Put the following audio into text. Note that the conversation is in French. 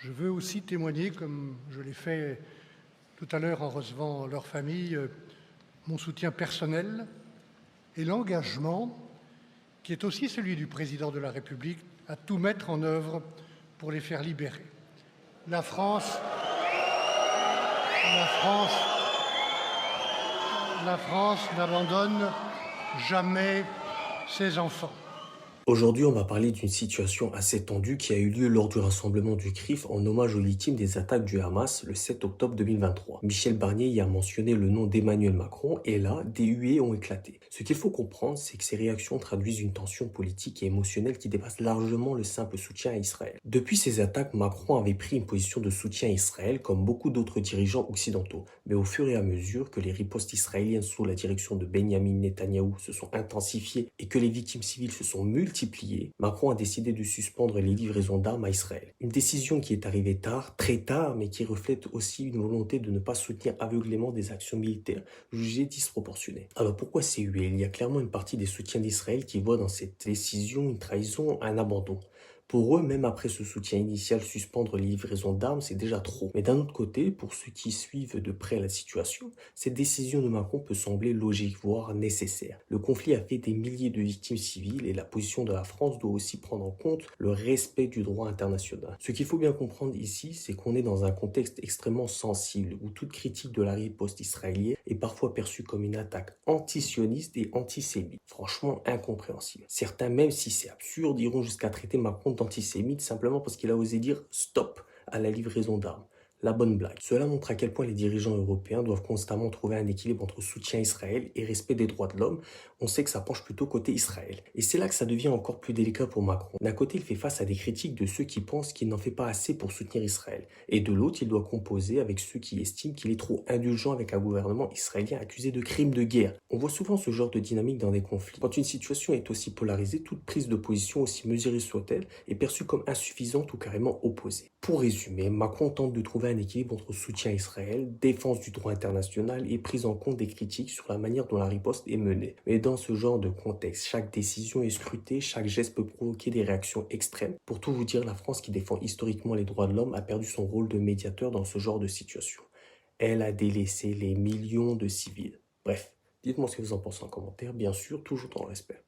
Je veux aussi témoigner, comme je l'ai fait tout à l'heure en recevant leur famille, mon soutien personnel et l'engagement qui est aussi celui du président de la République à tout mettre en œuvre pour les faire libérer. La France n'abandonne jamais ses enfants. Aujourd'hui, on va parler d'une situation assez tendue qui a eu lieu lors du rassemblement du CRIF en hommage aux victimes des attaques du Hamas le 7 octobre 2023. Michel Barnier y a mentionné le nom d'Emmanuel Macron et là, des huées ont éclaté. Ce qu'il faut comprendre, c'est que ces réactions traduisent une tension politique et émotionnelle qui dépasse largement le simple soutien à Israël. Depuis ces attaques, Macron avait pris une position de soutien à Israël comme beaucoup d'autres dirigeants occidentaux. Mais au fur et à mesure que les ripostes israéliennes sous la direction de Benjamin Netanyahou se sont intensifiées et que les victimes civiles se sont multipliées, Macron a décidé de suspendre les livraisons d'armes à Israël. Une décision qui est arrivée tard, très tard, mais qui reflète aussi une volonté de ne pas soutenir aveuglément des actions militaires jugées disproportionnées. Alors pourquoi ces huées? Il y a clairement une partie des soutiens d'Israël qui voit dans cette décision une trahison, un abandon. Pour eux, même après ce soutien initial, suspendre les livraisons d'armes, c'est déjà trop. Mais d'un autre côté, pour ceux qui suivent de près la situation, cette décision de Macron peut sembler logique, voire nécessaire. Le conflit a fait des milliers de victimes civiles et la position de la France doit aussi prendre en compte le respect du droit international. Ce qu'il faut bien comprendre ici, c'est qu'on est dans un contexte extrêmement sensible où toute critique de la riposte israélienne est parfois perçue comme une attaque antisioniste et antisémite. Franchement incompréhensible. Certains, même si c'est absurde, iront jusqu'à traiter Macron d'antisémite simplement parce qu'il a osé dire stop à la livraison d'armes. La bonne blague. Cela montre à quel point les dirigeants européens doivent constamment trouver un équilibre entre soutien à Israël et respect des droits de l'homme. On sait que ça penche plutôt côté Israël. Et c'est là que ça devient encore plus délicat pour Macron. D'un côté, il fait face à des critiques de ceux qui pensent qu'il n'en fait pas assez pour soutenir Israël. Et de l'autre, il doit composer avec ceux qui estiment qu'il est trop indulgent avec un gouvernement israélien accusé de crimes de guerre. On voit souvent ce genre de dynamique dans des conflits. Quand une situation est aussi polarisée, toute prise de position, aussi mesurée soit-elle, est perçue comme insuffisante ou carrément opposée. Pour résumer, Macron tente de trouver un équilibre entre soutien à Israël, défense du droit international et prise en compte des critiques sur la manière dont la riposte est menée. Mais dans ce genre de contexte, chaque décision est scrutée, chaque geste peut provoquer des réactions extrêmes. Pour tout vous dire, la France, qui défend historiquement les droits de l'homme, a perdu son rôle de médiateur dans ce genre de situation. Elle a délaissé les millions de civils. Bref, dites-moi ce que vous en pensez en commentaire, bien sûr, toujours dans le respect.